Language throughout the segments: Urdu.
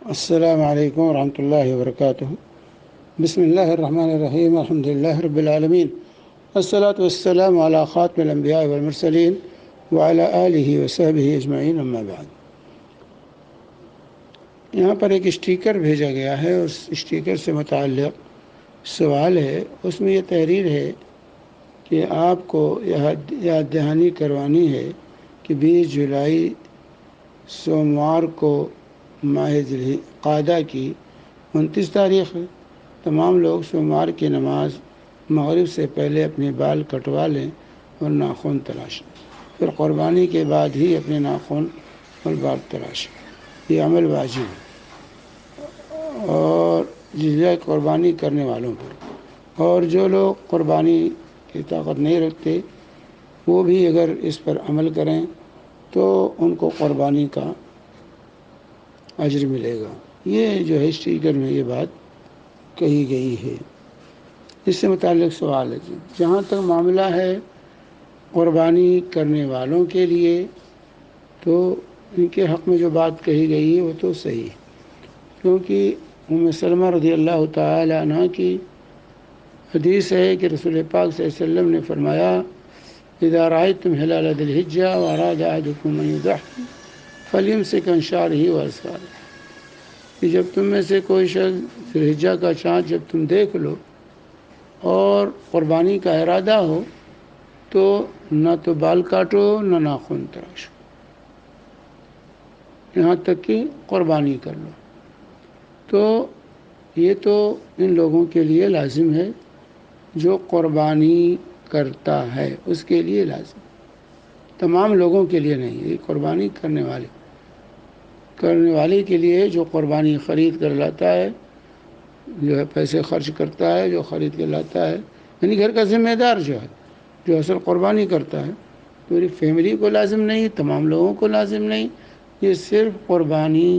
السلام علیکم ورحمۃ اللہ وبرکاتہ۔ بسم اللہ الرحمن الرحیم، الحمد للہ رب العالمین، والصلاة والسلام علی خاتم الانبیاء والمرسلین وعلی آلہ وصحبہ اجمعین، اما بعد۔ یہاں پر ایک اسٹیکر بھیجا گیا ہے، اس اسٹیکر سے متعلق سوال ہے۔ اس میں یہ تحریر ہے کہ آپ کو یاد دہانی کروانی ہے کہ 20 جولائی سوموار کو ماہ ذوالقعدہ کی 29 تاریخ ہے۔ تمام لوگ سوموار کی نماز مغرب سے پہلے اپنے بال کٹوا لیں اور ناخن تراشیں، پھر قربانی کے بعد ہی اپنے ناخن اور بال تراشیں۔ یہ عمل واجب ہے اور جزیہ قربانی کرنے والوں پر، اور جو لوگ قربانی کی طاقت نہیں رکھتے وہ بھی اگر اس پر عمل کریں تو ان کو قربانی کا اجر ملے گا۔ یہ جو ہے اسٹیکر میں یہ بات کہی گئی ہے۔ اس سے متعلق سوال ہے جہاں تک معاملہ ہے قربانی کرنے والوں کے لیے، تو ان کے حق میں جو بات کہی گئی ہے وہ تو صحیح ہے، کیونکہ ام سلمہ رضی اللہ تعالی عنہ کی حدیث ہے کہ رسول پاک صلی اللہ علیہ وسلم نے فرمایا: اذا رأيتم ہلال ذی الحجہ واراد احدکم ان یضحی فلیمسک عن شعرہ واظفارہ، کہ جب تم میں سے کوئی شخص ذی الحجہ کا چاند جب تم دیکھ لو اور قربانی کا ارادہ ہو تو نہ تو بال کاٹو نہ ناخن تراشو، یہاں تک کہ قربانی کر لو۔ تو یہ تو ان لوگوں کے لیے لازم ہے جو قربانی کرتا ہے، اس کے لیے لازم، تمام لوگوں کے لیے نہیں۔ یہ قربانی کرنے والے کے لیے جو قربانی خرید کر لاتا ہے، جو ہے پیسے خرچ کرتا ہے، جو خرید کے لاتا ہے، یعنی گھر کا ذمہ دار جو اصل قربانی کرتا ہے، پوری فیملی کو لازم نہیں، تمام لوگوں کو لازم نہیں، یہ صرف قربانی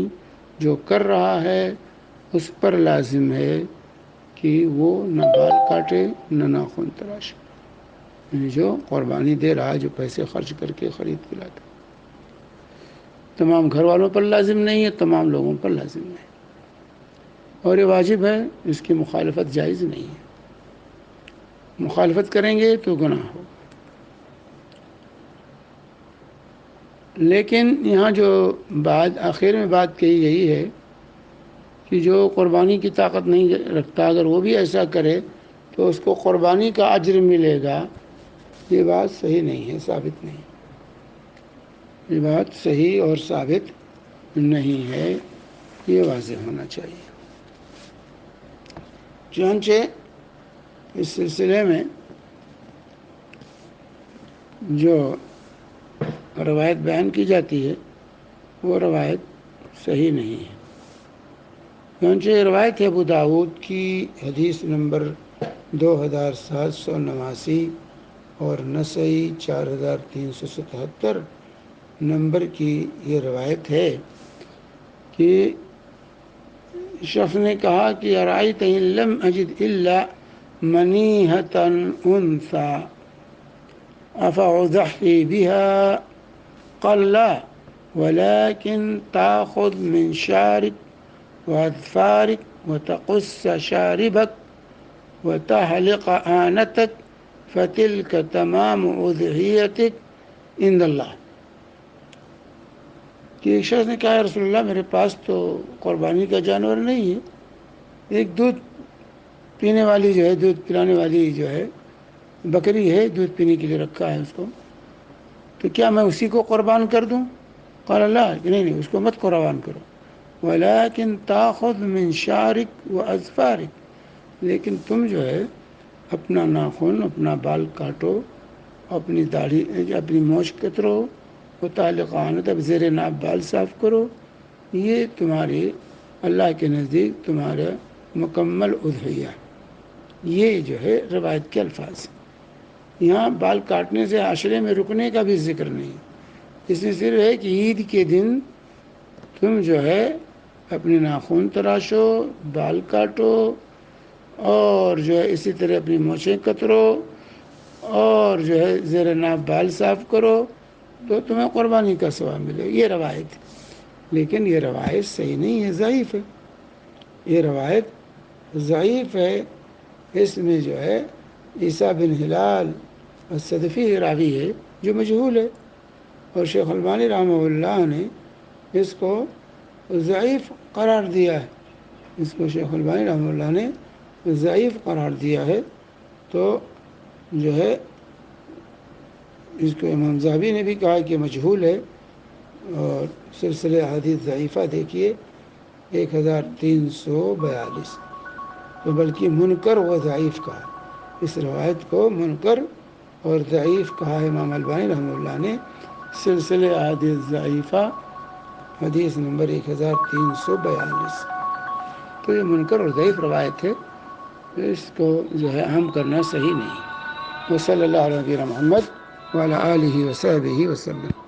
جو کر رہا ہے اس پر لازم ہے کہ وہ نہ بال کاٹے نہ ناخن تراشے، یعنی جو قربانی دے رہا ہے، جو پیسے خرچ کر کے خرید کے لاتا ہے، تمام گھر والوں پر لازم نہیں ہے، تمام لوگوں پر لازم نہیں، اور یہ واجب ہے، اس کی مخالفت جائز نہیں ہے۔ مخالفت کریں گے تو گناہ ہو۔ لیکن یہاں جو بات آخر میں بات کہی گئی ہے کہ جو قربانی کی طاقت نہیں رکھتا اگر وہ بھی ایسا کرے تو اس کو قربانی کا اجر ملے گا، یہ بات صحیح نہیں ہے، ثابت نہیں، یہ بات صحیح اور ثابت نہیں ہے، یہ واضح ہونا چاہیے۔ چنانچہ اس سلسلے میں جو روایت بیان کی جاتی ہے وہ روایت صحیح نہیں ہے، چنانچہ روایت ہے ابو داؤد کی حدیث نمبر 2789 اور نسائی 4377 نمبر کی یہ روایت ہے کہ شخص نے کہا کہ ارأیت ان لم اجد الا منیحۃ انثی افاضحی بها؟ قال لا ولكن تأخذ من شعرك وأظفارك وتقص شاربك وتحلق آنتك فتلك تمام أضحيتك عند اللہ۔ کہ ایک شخص نے کہا یا رسول اللہ میرے پاس تو قربانی کا جانور نہیں ہے، ایک دودھ پینے والی جو ہے، دودھ پلانے والی جو ہے بکری ہے، دودھ پینے کے لیے رکھا ہے اس کو، تو کیا میں اسی کو قربان کر دوں؟ قال اللہ، کہ نہیں اس کو مت قربان کرو، ولیکن تاخذ من شعرک و اظفارک، لیکن تم جو ہے اپنا ناخن اپنا بال کاٹو، اپنی داڑھی اپنی مونچھ کترو، متعلق آنت اب زیر ناف بال صاف کرو، یہ تمہاری اللہ کے نزدیک تمہارا مکمل اضحیہ۔ یہ جو ہے روایت کے الفاظ، یہاں بال کاٹنے سے عشرے میں رکنے کا بھی ذکر نہیں، اس میں صرف ہے کہ عید کے دن تم جو ہے اپنے ناخن تراشو، بال کاٹو، اور جو ہے اسی طرح اپنی مونچھیں کترو، اور جو ہے زیر ناف بال صاف کرو، تو تمہیں قربانی کا ثواب ملے، یہ روایت ہے۔ لیکن یہ روایت صحیح نہیں ہے، ضعیف ہے، یہ روایت ضعیف ہے۔ اس میں جو ہے عیسیٰ بن ہلال الصدفی راوی ہے جو مجہول ہے، اور شیخ البانی رحمہ اللہ نے اس کو ضعیف قرار دیا ہے، اس کو شیخ البانی رحمہ اللہ نے ضعیف قرار دیا ہے۔ تو جو ہے اس کو امام ذہبی نے بھی کہا کہ مجہول ہے، اور سلسلہ حدیث ضعیفہ دیکھیے 1342، تو بلکہ منکر و ضعیف کہا، اس روایت کو منکر اور ضعیف کہا ہے امام البانی رحمہ اللہ نے سلسلہ حدیث ضعیفہ حدیث نمبر 1342۔ تو یہ منکر اور ضعیف روایت ہے، اس کو جو ہے عام کرنا صحیح نہیں۔ وصلی اللہ علیہ محمد وعلی آلہ وصحبہ وسلم۔